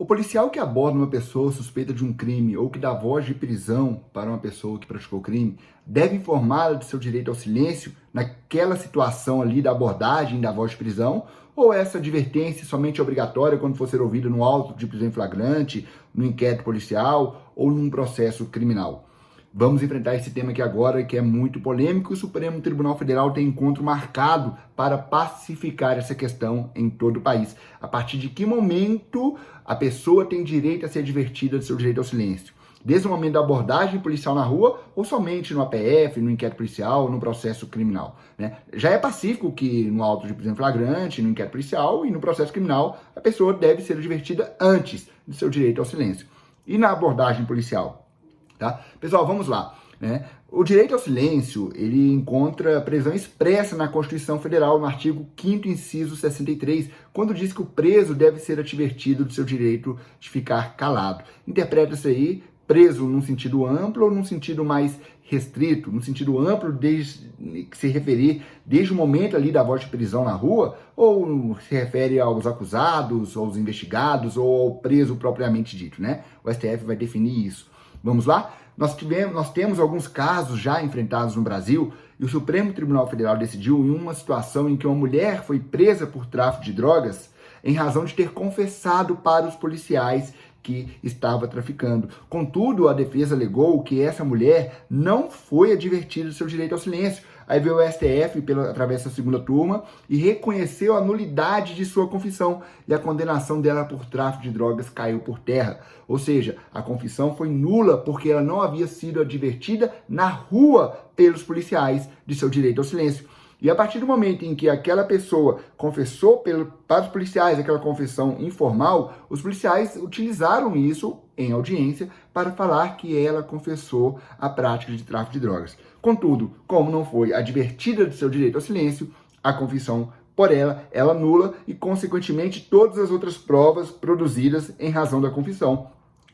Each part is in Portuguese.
O policial que aborda uma pessoa suspeita de um crime ou que dá voz de prisão para uma pessoa que praticou o crime deve informá-la de seu direito ao silêncio naquela situação ali da abordagem da voz de prisão, ou essa advertência somente é obrigatória quando for ser ouvida no auto de prisão em flagrante, no inquérito policial ou num processo criminal? Vamos enfrentar esse tema aqui agora, que é muito polêmico. O Supremo Tribunal Federal tem encontro marcado para pacificar essa questão em todo o país. A partir de que momento a pessoa tem direito a ser advertida do seu direito ao silêncio? Desde o momento da abordagem policial na rua ou somente no APF, no inquérito policial, no processo criminal, né? Já é pacífico que no auto de prisão em flagrante, no inquérito policial e no processo criminal, a pessoa deve ser advertida antes do seu direito ao silêncio. E na abordagem policial? Tá? Pessoal, vamos lá, né? O direito ao silêncio, ele encontra previsão expressa na Constituição Federal, no artigo 5º, inciso 63, quando diz que o preso deve ser advertido do seu direito de ficar calado. Interpreta-se aí preso num sentido amplo ou num sentido mais restrito, no sentido amplo, desde que se referir desde o momento ali da voz de prisão na rua, ou se refere aos acusados, aos investigados, ou ao preso propriamente dito, né? O STF vai definir isso. Vamos lá? Nós temos alguns casos já enfrentados no Brasil e o Supremo Tribunal Federal decidiu em uma situação em que uma mulher foi presa por tráfico de drogas em razão de ter confessado para os policiais que estava traficando. Contudo, a defesa alegou que essa mulher não foi advertida do seu direito ao silêncio. Aí veio o STF, através da segunda turma, e reconheceu a nulidade de sua confissão, e a condenação dela por tráfico de drogas caiu por terra. Ou seja, a confissão foi nula porque ela não havia sido advertida na rua pelos policiais de seu direito ao silêncio. E a partir do momento em que aquela pessoa confessou para os policiais aquela confissão informal, os policiais utilizaram isso em audiência para falar que ela confessou a prática de tráfico de drogas. Contudo, como não foi advertida de seu direito ao silêncio, a confissão por ela nula e, consequentemente, todas as outras provas produzidas em razão da confissão.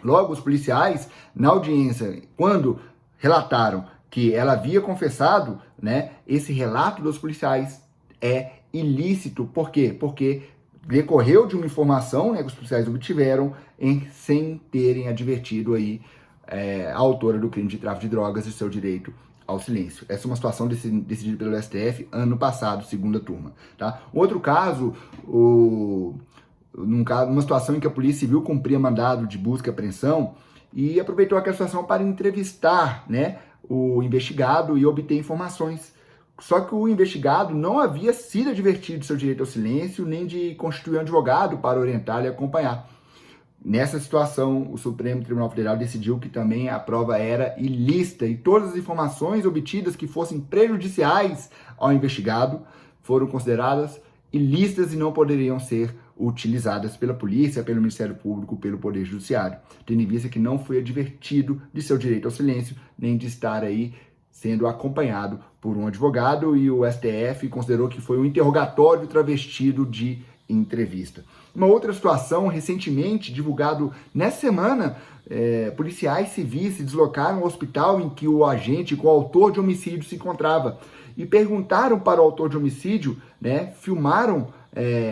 Logo, os policiais, na audiência, quando relataram que ela havia confessado, né, esse relato dos policiais é ilícito. Por quê? Porque decorreu de uma informação, né, que os policiais obtiveram sem terem advertido aí a autora do crime de tráfico de drogas e seu direito ao silêncio. Essa é uma situação decidida pelo STF ano passado, segunda turma. Tá? Outro caso, numa situação em que a Polícia Civil cumpria mandado de busca e apreensão e aproveitou aquela situação para entrevistar, né, o investigado e obter informações. Só que o investigado não havia sido advertido do seu direito ao silêncio, nem de constituir um advogado para orientar e acompanhar. Nessa situação, o Supremo Tribunal Federal decidiu que também a prova era ilícita e todas as informações obtidas que fossem prejudiciais ao investigado foram consideradas ilícitas e não poderiam ser utilizadas pela polícia, pelo Ministério Público, pelo Poder Judiciário, tendo em vista que não foi advertido de seu direito ao silêncio, nem de estar aí sendo acompanhado por um advogado, e o STF considerou que foi um interrogatório travestido de entrevista. Uma outra situação, recentemente divulgado nessa semana, policiais civis se deslocaram ao hospital em que o agente, com o autor de homicídio, se encontrava e perguntaram para o autor de homicídio, né, filmaram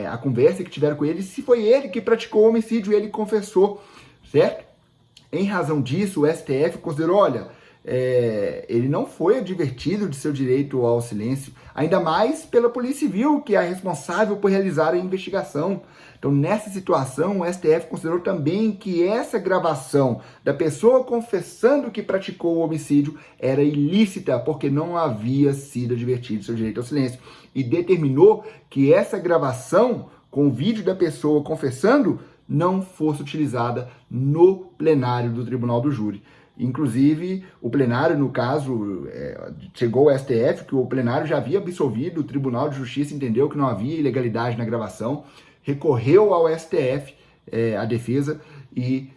a conversa que tiveram com ele, se foi ele que praticou o homicídio, e ele confessou, certo? Em razão disso, o STF considerou, olha, ele não foi advertido de seu direito ao silêncio, ainda mais pela Polícia Civil, que é a responsável por realizar a investigação. Então, nessa situação, o STF considerou também que essa gravação da pessoa confessando que praticou o homicídio era ilícita, porque não havia sido advertido de seu direito ao silêncio, e determinou que essa gravação, com o vídeo da pessoa confessando, não fosse utilizada no plenário do Tribunal do Júri. Inclusive, o plenário, no caso, chegou ao STF, que o plenário já havia absolvido, o Tribunal de Justiça entendeu que não havia ilegalidade na gravação, recorreu ao STF, a defesa, e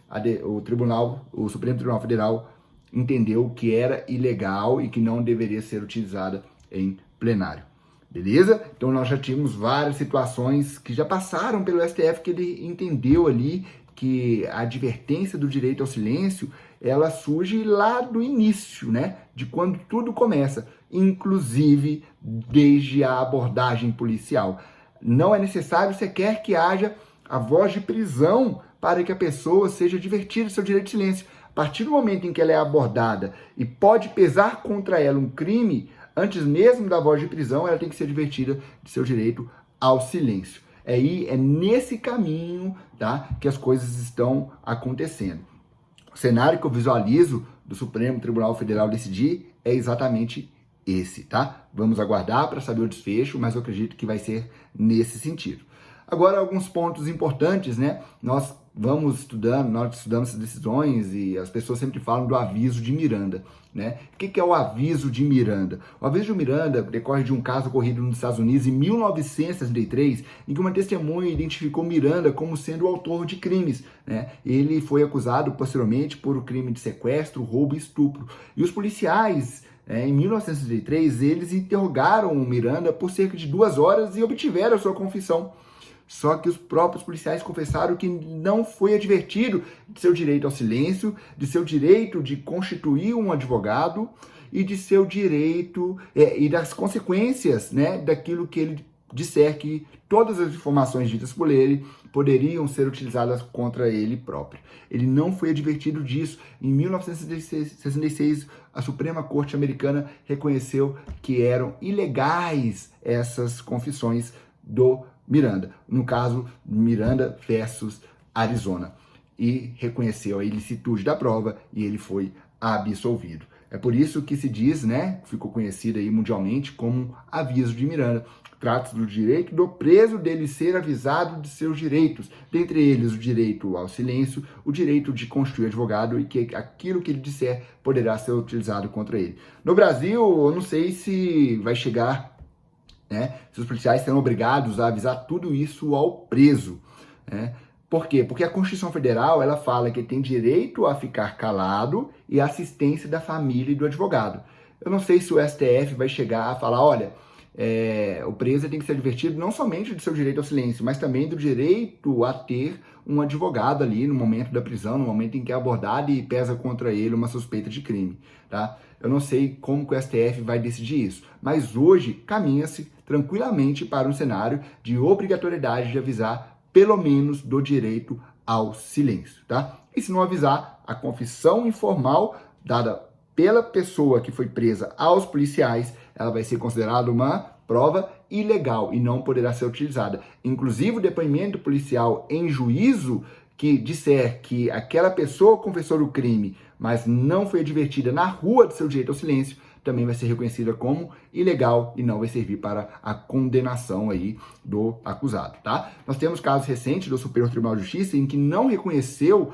o Supremo Tribunal Federal entendeu que era ilegal e que não deveria ser utilizada em plenário. Beleza? Então nós já tivemos várias situações que já passaram pelo STF, que ele entendeu ali que a advertência do direito ao silêncio, ela surge lá do início, né? De quando tudo começa, inclusive desde a abordagem policial. Não é necessário sequer que haja a voz de prisão para que a pessoa seja advertida do seu direito de silêncio. A partir do momento em que ela é abordada e pode pesar contra ela um crime, antes mesmo da voz de prisão, ela tem que ser advertida de seu direito ao silêncio. É nesse caminho, tá, que as coisas estão acontecendo. O cenário que eu visualizo do Supremo Tribunal Federal decidir é exatamente esse, tá? Vamos aguardar para saber o desfecho, mas eu acredito que vai ser nesse sentido. Agora, alguns pontos importantes, né? Nós estudamos essas decisões e as pessoas sempre falam do aviso de Miranda, né? O que é o aviso de Miranda? O aviso de Miranda decorre de um caso ocorrido nos Estados Unidos em 1963, em que uma testemunha identificou Miranda como sendo o autor de crimes, né? Ele foi acusado posteriormente por o crime de sequestro, roubo e estupro. E os policiais, em 1963, eles interrogaram o Miranda por cerca de 2 horas e obtiveram a sua confissão. Só que os próprios policiais confessaram que não foi advertido de seu direito ao silêncio, de seu direito de constituir um advogado e de seu direito e das consequências, né, daquilo que ele disser que todas as informações ditas por ele poderiam ser utilizadas contra ele próprio. Ele não foi advertido disso. Em 1966, a Suprema Corte Americana reconheceu que eram ilegais essas confissões do Miranda, no caso Miranda versus Arizona, e reconheceu a ilicitude da prova e ele foi absolvido. É por isso que se diz, né, ficou conhecido aí mundialmente como aviso de Miranda. Trata-se do direito do preso dele ser avisado de seus direitos, dentre eles o direito ao silêncio, o direito de constituir advogado e que aquilo que ele disser poderá ser utilizado contra ele. No Brasil, eu não sei se vai chegar, né, se os policiais serão obrigados a avisar tudo isso ao preso, né? Por quê? Porque a Constituição Federal, ela fala que tem direito a ficar calado e assistência da família e do advogado. Eu não sei se o STF vai chegar a falar, olha, o preso tem que ser advertido não somente do seu direito ao silêncio, mas também do direito a ter um advogado ali no momento da prisão, no momento em que é abordado e pesa contra ele uma suspeita de crime, tá? Eu não sei como que o STF vai decidir isso, mas hoje caminha-se tranquilamente para um cenário de obrigatoriedade de avisar pelo menos do direito ao silêncio, tá? E se não avisar, a confissão informal dada pela pessoa que foi presa aos policiais, ela vai ser considerada uma prova ilegal e não poderá ser utilizada. Inclusive, o depoimento policial em juízo que disser que aquela pessoa confessou o crime, mas não foi advertida na rua do seu direito ao silêncio, também vai ser reconhecida como ilegal e não vai servir para a condenação aí do acusado, tá? Nós temos casos recentes do Superior Tribunal de Justiça em que não reconheceu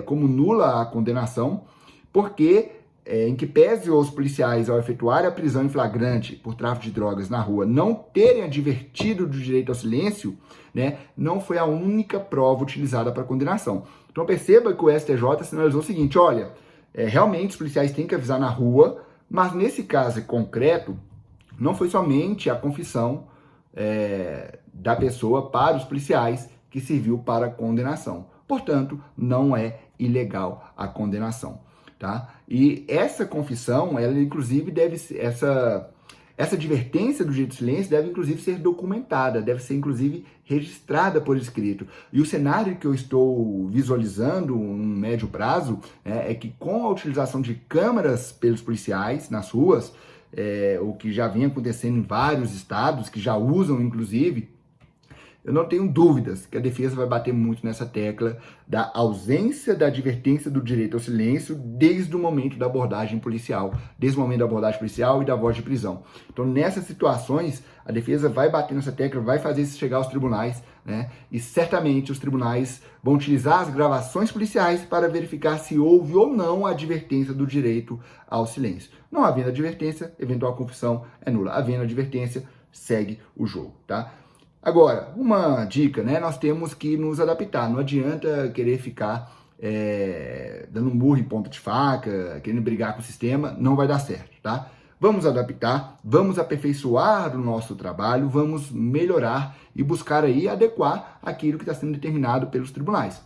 como nula a condenação, porque em que pese os policiais, ao efetuar a prisão em flagrante por tráfico de drogas na rua, não terem advertido do direito ao silêncio, né, não foi a única prova utilizada para condenação. Então perceba que o STJ sinalizou o seguinte, olha, realmente os policiais têm que avisar na rua, mas nesse caso concreto, não foi somente a confissão da pessoa para os policiais que serviu para a condenação. Portanto, não é ilegal a condenação, tá? E essa confissão, ela inclusive deve ser, essa advertência do direito de silêncio deve inclusive ser documentada, deve ser inclusive registrada por escrito. E o cenário que eu estou visualizando no médio prazo é que com a utilização de câmeras pelos policiais nas ruas, o que já vem acontecendo em vários estados, que já usam inclusive, eu não tenho dúvidas que a defesa vai bater muito nessa tecla da ausência da advertência do direito ao silêncio desde o momento da abordagem policial, desde o momento da abordagem policial e da voz de prisão. Então, nessas situações, a defesa vai bater nessa tecla, vai fazer isso chegar aos tribunais, né? E certamente os tribunais vão utilizar as gravações policiais para verificar se houve ou não a advertência do direito ao silêncio. Não havendo advertência, eventual confissão é nula. Havendo advertência, segue o jogo, tá? Agora, uma dica, né? Nós temos que nos adaptar. Não adianta querer ficar dando um murro em ponta de faca, querendo brigar com o sistema, não vai dar certo, tá? Vamos adaptar, vamos aperfeiçoar o nosso trabalho, vamos melhorar e buscar aí adequar aquilo que está sendo determinado pelos tribunais.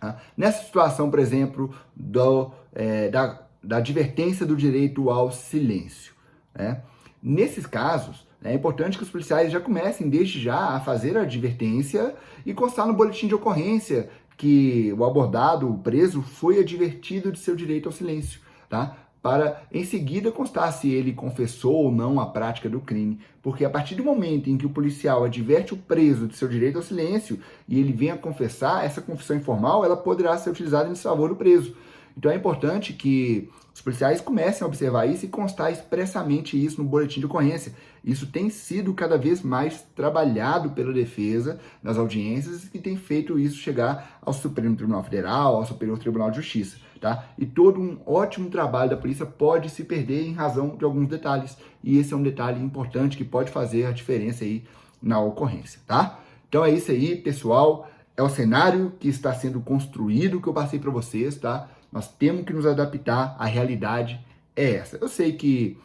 Tá? Nessa situação, por exemplo, da advertência do direito ao silêncio, né? Nesses casos, é importante que os policiais já comecem desde já a fazer a advertência e constar no boletim de ocorrência que o abordado, o preso, foi advertido de seu direito ao silêncio, tá? Para em seguida constar se ele confessou ou não a prática do crime, porque a partir do momento em que o policial adverte o preso de seu direito ao silêncio e ele vem a confessar, essa confissão informal ela poderá ser utilizada em desfavor do preso. Então é importante que os policiais comecem a observar isso e constar expressamente isso no boletim de ocorrência. Isso tem sido cada vez mais trabalhado pela defesa nas audiências e tem feito isso chegar ao Supremo Tribunal Federal, ao Superior Tribunal de Justiça, tá? E todo um ótimo trabalho da polícia pode se perder em razão de alguns detalhes. E esse é um detalhe importante que pode fazer a diferença aí na ocorrência, tá? Então é isso aí, pessoal. É o cenário que está sendo construído que eu passei para vocês, tá? Nós temos que nos adaptar, a realidade é essa. Eu sei que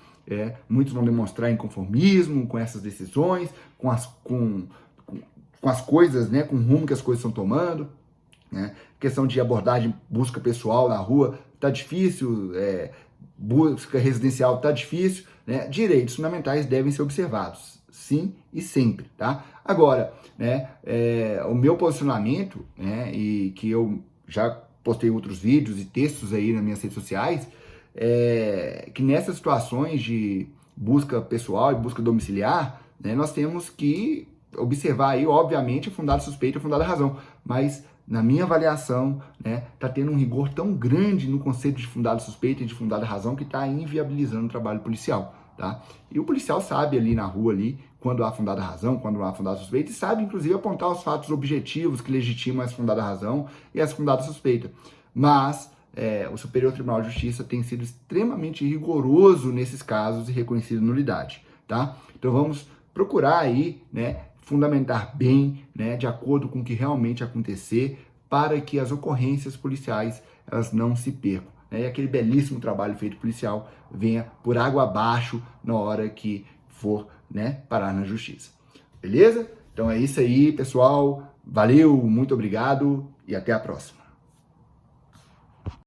muitos vão demonstrar inconformismo com essas decisões, com as coisas, né, com o rumo que as coisas estão tomando, né? Questão de abordagem, busca pessoal na rua, tá difícil, busca residencial tá difícil, né? Direitos fundamentais devem ser observados, sim e sempre, tá? Agora, né, o meu posicionamento, né, e que eu já postei outros vídeos e textos aí nas minhas redes sociais, que nessas situações de busca pessoal e busca domiciliar, né, nós temos que observar aí, obviamente, a fundada suspeita e a fundada razão, mas na minha avaliação, né, tá tendo um rigor tão grande no conceito de fundada suspeita e de fundada razão que está inviabilizando o trabalho policial, tá? E o policial sabe ali na rua ali quando há fundada razão, quando há fundada suspeita, e sabe inclusive apontar os fatos objetivos que legitimam essa fundada razão e essa fundada suspeita. Mas o Superior Tribunal de Justiça tem sido extremamente rigoroso nesses casos e reconhecido nulidade, tá? Então vamos procurar aí, né, fundamentar bem, né, de acordo com o que realmente acontecer, para que as ocorrências policiais elas não se percam, né, e aquele belíssimo trabalho feito policial venha por água abaixo na hora que for, né, parar na justiça. Beleza? Então é isso aí, pessoal. Valeu, muito obrigado e até a próxima.